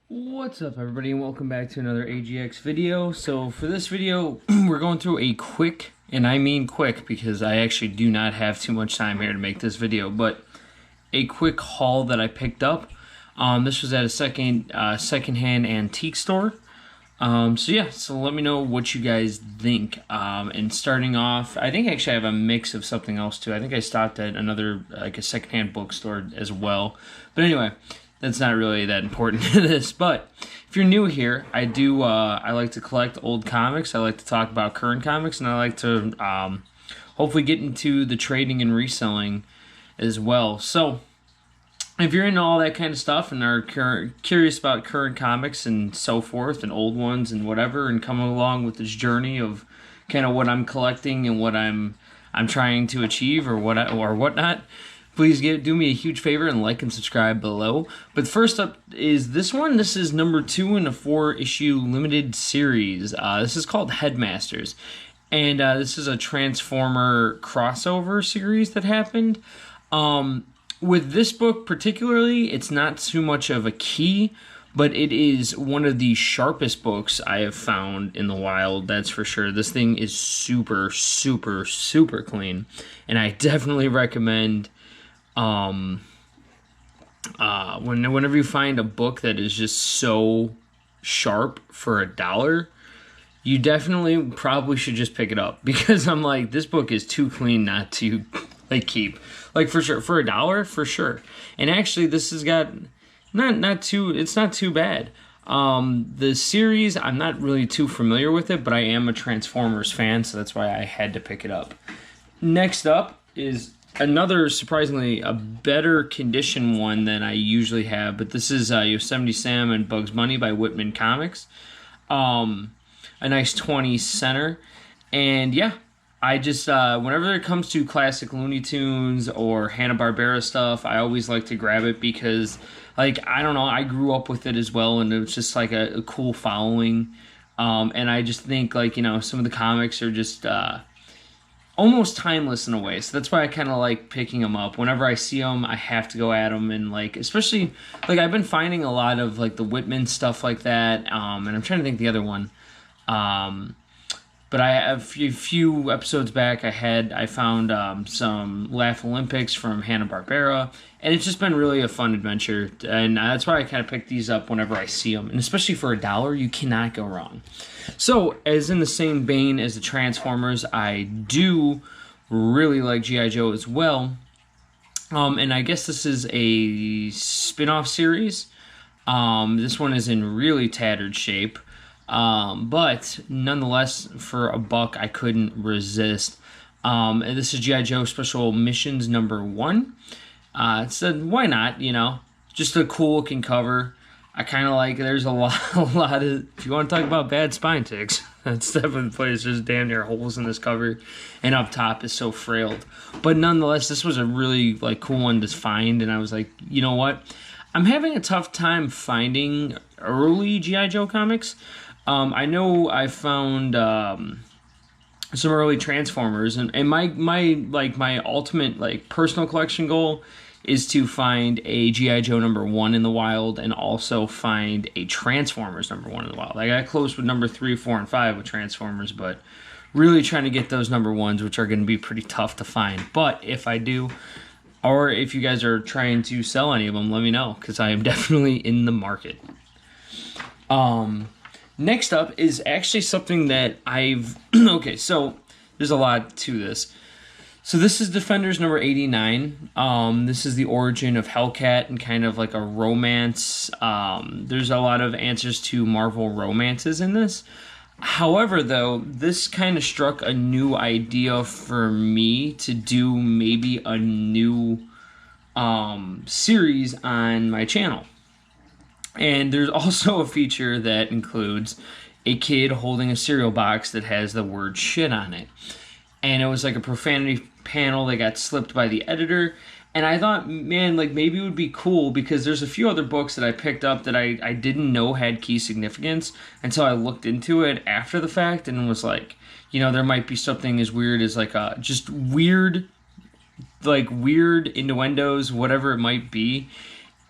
What's up, everybody, and welcome back to another AGX video. So for this video, we're going through a quick, and I mean quick because I actually do not have too much time here to make this video, but a quick haul that I picked up. This was at a secondhand antique store. So let me know what you guys think. And starting off, I think actually I have a mix of something else too. I think I stopped at another, like a secondhand bookstore as well. But anyway, that's not really that important to this. But if you're new here, I like to collect old comics. I like to talk about current comics, and I like to hopefully get into the trading and reselling as well. So if you're into all that kind of stuff and are curious about current comics and so forth, and old ones and whatever, and coming along with this journey of kind of what I'm collecting and what I'm trying to achieve or whatnot, please do me a huge favor and like and subscribe below. But first up is this one. This is number 2 in a 4-issue limited series. This is called Headmasters, and this is a Transformer crossover series that happened. With this book particularly, it's not too much of a key, but it is one of the sharpest books I have found in the wild, that's for sure. This thing is super, super, super clean, and I definitely recommend whenever you find a book that is just so sharp for $1, you definitely probably should just pick it up, because I'm like, this book is too clean not to keep. Like, for sure, for $1, for sure. And actually, this has got it's not too bad. The series, I'm not really too familiar with it, but I am a Transformers fan, so that's why I had to pick it up. Next up is another, surprisingly, a better condition one than I usually have, but this is Yosemite Sam and Bugs Bunny by Whitman Comics. A nice 20 center, and yeah, I just, whenever it comes to classic Looney Tunes or Hanna-Barbera stuff, I always like to grab it because, like, I don't know, I grew up with it as well, and it was just, like, a cool following, and I just think, like, you know, some of the comics are just, almost timeless in a way, so that's why I kind of like picking them up. Whenever I see them, I have to go at them, and, like, especially, like, I've been finding a lot of, like, the Whitman stuff like that, and I'm trying to think the other one, but a few episodes back, I found some Laugh Olympics from Hanna-Barbera, and it's just been really a fun adventure, and that's why I kind of pick these up whenever I see them, and especially for $1, you cannot go wrong. So, as in the same vein as the Transformers, I do really like G.I. Joe as well, and I guess this is a spin-off series. This one is in really tattered shape. But nonetheless, for $1, I couldn't resist. And this is G.I. Joe Special Missions number 1. So why not, you know? Just a cool looking cover. I kind of like, there's a lot of, if you want to talk about bad spine ticks, that's definitely the place. There's damn near holes in this cover, and up top is so frailed. But nonetheless, this was a really, like, cool one to find, and I was like, you know what? I'm having a tough time finding early G.I. Joe comics. I know I found some early Transformers, and my ultimate, like, personal collection goal is to find a G.I. Joe number 1 in the wild, and also find a Transformers number 1 in the wild. I got close with number 3, 4, and 5 with Transformers, but really trying to get those number 1s, which are going to be pretty tough to find. But if I do, or if you guys are trying to sell any of them, let me know, because I am definitely in the market. Next up is actually something that I've... okay, so there's a lot to this. So this is Defenders number 89. This is the origin of Hellcat and kind of like a romance. There's a lot of answers to Marvel romances in this. However, though, this kind of struck a new idea for me to do maybe a new series on my channel. And there's also a feature that includes a kid holding a cereal box that has the word shit on it. And it was like a profanity panel that got slipped by the editor. And I thought, man, like, maybe it would be cool, because there's a few other books that I picked up that I didn't know had key significance until I looked into it after the fact, and was like, you know, there might be something as weird as, like, just weird innuendos, whatever it might be.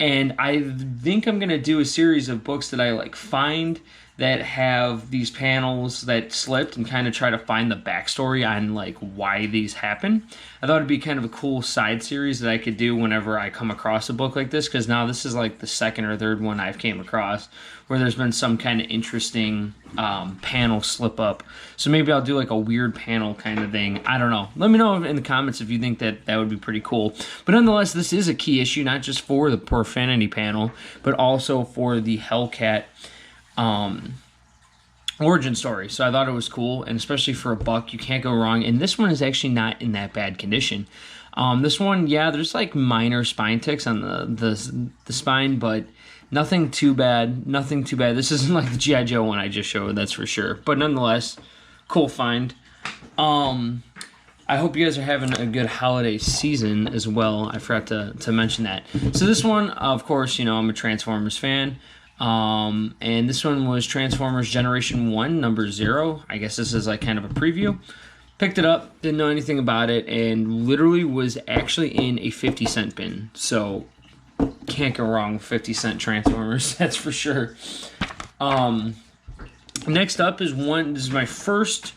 And I think I'm going to do a series of books that I like find that have these panels that slipped and kind of try to find the backstory on like why these happen. I thought it'd be kind of a cool side series that I could do whenever I come across a book like this, because now this is like the second or third one I've came across where there's been some kind of interesting panel slip up. So maybe I'll do like a weird panel kind of thing. I don't know. Let me know in the comments if you think that that would be pretty cool. But nonetheless, this is a key issue, not just for the Profanity panel, but also for the Hellcat origin story. So I thought it was cool, and especially for a buck, you can't go wrong. And this one is actually not in that bad condition. This one, yeah, there's like minor spine ticks on the spine, but nothing too bad. Nothing too bad. This isn't like the G.I. Joe one I just showed, that's for sure. But nonetheless, cool find. I hope you guys are having a good holiday season as well. I forgot to mention that. So this one, of course, you know, I'm a Transformers fan. And this one was Transformers Generation 1, number 0. I guess this is like kind of a preview. Picked it up, didn't know anything about it, and literally was actually in a 50-cent bin. So, can't go wrong with 50-cent Transformers, that's for sure. Next up is this is my first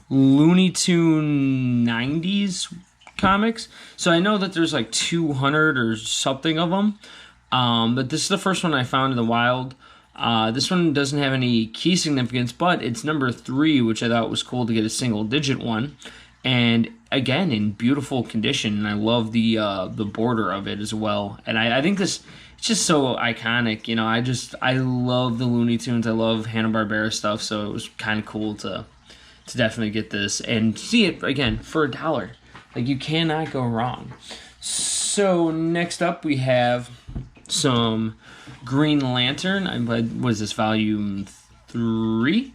Looney Tune 90s comics. So I know that there's like 200 or something of them. But this is the first one I found in the wild. This one doesn't have any key significance, but it's number 3, which I thought was cool to get a single-digit one. And again, in beautiful condition, and I love the border of it as well. And I think this, it's just so iconic, you know. I love the Looney Tunes. I love Hanna-Barbera stuff, so it was kind of cool to definitely get this and see it again for $1. Like, you cannot go wrong. So next up we have some Green Lantern. Was this volume 3?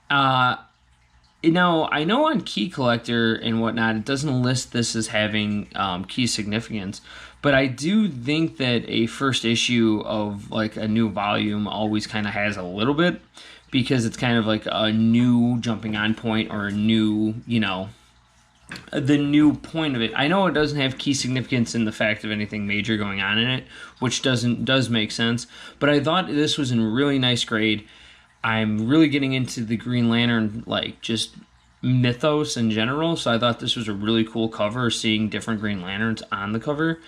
Now, I know on Key Collector and whatnot, it doesn't list this as having key significance, but I do think that a first issue of like a new volume always kind of has a little bit, because it's kind of like a new jumping on point, or a new, you know, the new point of it. I know it doesn't have key significance in the fact of anything major going on in it, which does make sense, but I thought this was in really nice grade. I'm really getting into the Green Lantern, like, just mythos in general, so I thought this was a really cool cover, seeing different Green Lanterns on the cover,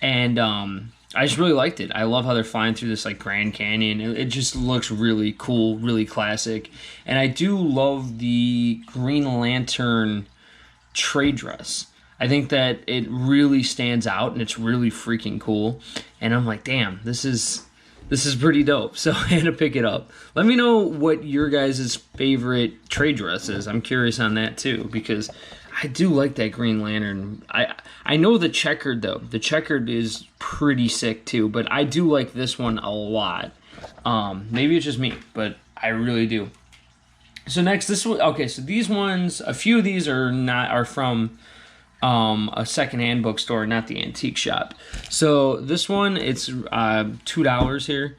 and I just really liked it. I love how they're flying through this like Grand Canyon. It just looks really cool, really classic, and I do love the Green Lantern trade dress. I think that it really stands out, and it's really freaking cool, and I'm like, damn, this is pretty dope. So I had to pick it up. Let me know what your guys' favorite trade dress is. I'm curious on that too, because I do like that Green Lantern. I know the checkered though. The checkered is pretty sick too, but I do like this one a lot. Maybe it's just me, but I really do. So next, this one. Okay, so these ones, a few of these are from a secondhand bookstore, not the antique shop. So this one, it's $2 here,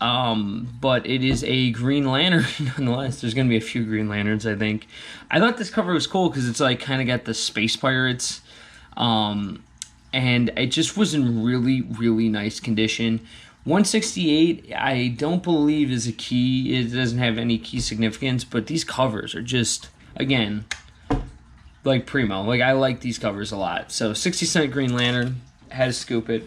but it is a Green Lantern nonetheless. There's gonna be a few Green Lanterns, I think. I thought this cover was cool because it's like kind of got the space pirates, and it just was in really, really nice condition. 168, I don't believe is a key. It doesn't have any key significance, but these covers are just, again, like primo. Like, I like these covers a lot. So 60-cent Green Lantern, had to scoop it.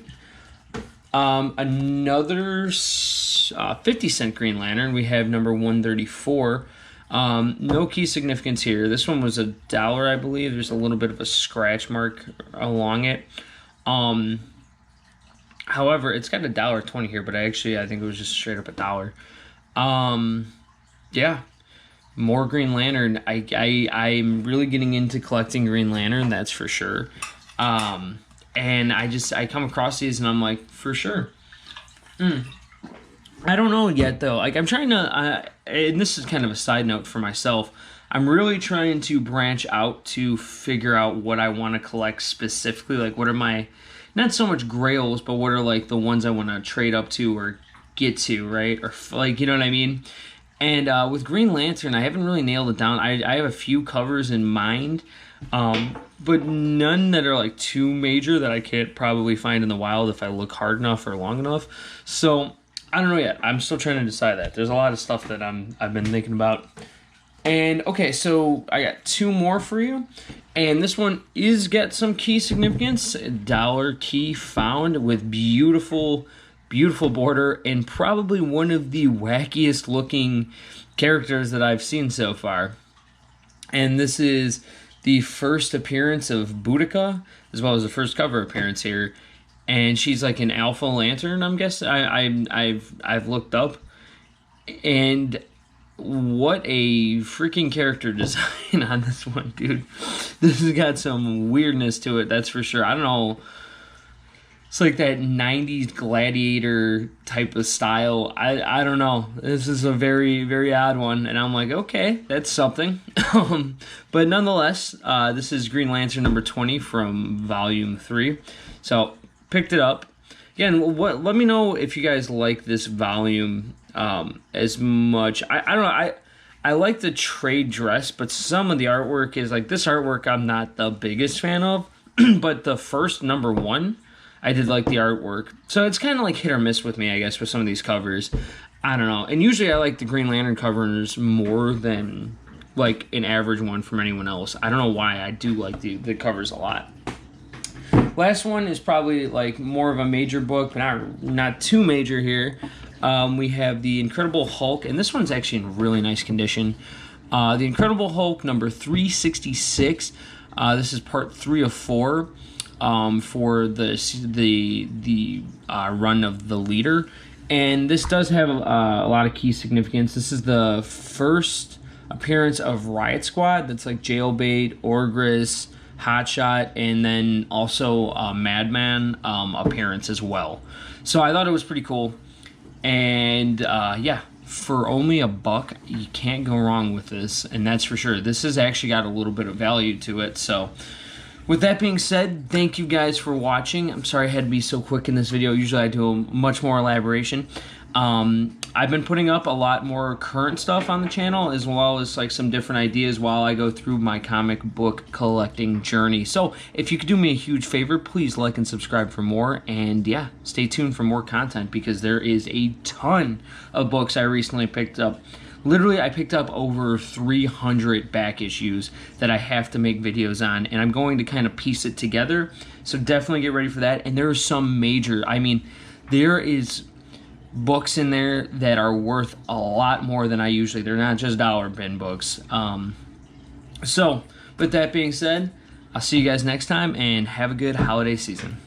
Another 50-cent Green Lantern, we have number 134. No key significance here. This one was $1, I believe. There's a little bit of a scratch mark along it. However, it's got $1.20 here, but I think it was just straight up $1. Yeah, more Green Lantern. I'm really getting into collecting Green Lantern, that's for sure. And I come across these and I'm like, for sure. I don't know yet though. Like, I'm trying to, and this is kind of a side note for myself, I'm really trying to branch out to figure out what I want to collect specifically. Like, what are my, not so much grails, but what are like the ones I want to trade up to or get to, right? Or like, you know what I mean? And with Green Lantern, I haven't really nailed it down. I have a few covers in mind, but none that are like too major that I can't probably find in the wild if I look hard enough or long enough. So I don't know yet. I'm still trying to decide that. There's a lot of stuff that I've been thinking about. And okay, so I got two more for you. And this one is got some key significance. Dollar key found with beautiful border and probably one of the wackiest looking characters that I've seen so far. And this is the first appearance of Boudica, as well as the first cover appearance here. And she's like an Alpha Lantern, I'm guessing. I've looked up. And what a freaking character design on this one, dude. This has got some weirdness to it, that's for sure. I don't know. It's like that 90s gladiator type of style. I don't know. This is a very, very odd one. And I'm like, okay, that's something. But nonetheless, this is Green Lantern number 20 from Volume 3. So, picked it up. Again, let me know if you guys like this volume as much. I don't know. I like the trade dress, but some of the artwork is like this artwork I'm not the biggest fan of. But the first number 1, I did like the artwork. So it's kind of like hit or miss with me, I guess, with some of these covers. I don't know. And usually I like the Green Lantern covers more than like an average one from anyone else. I don't know why. I do like the covers a lot. Last one is probably like more of a major book, but not too major here. We have The Incredible Hulk, and this one's actually in really nice condition. The Incredible Hulk number 366. This is part 3 of 4 for the run of The Leader. And this does have a lot of key significance. This is the first appearance of Riot Squad. That's like Jailbait, Orgris, Hotshot, and then also Madman appearance as well. So I thought it was pretty cool. And yeah, for only $1, you can't go wrong with this, and that's for sure. This has actually got a little bit of value to it. So with that being said, thank you guys for watching. I'm sorry I had to be so quick in this video. Usually I do much more elaboration. I've been putting up a lot more current stuff on the channel, as well as like some different ideas while I go through my comic book collecting journey. So if you could do me a huge favor, please like and subscribe for more, and yeah, stay tuned for more content, because there is a ton of books I recently picked up. Literally, I picked up over 300 back issues that I have to make videos on, and I'm going to kind of piece it together. So definitely get ready for that. And there are some major, I mean, there is books in there that are worth a lot more than I usually. They're not just dollar bin books. So with that being said, I'll see you guys next time, and have a good holiday season.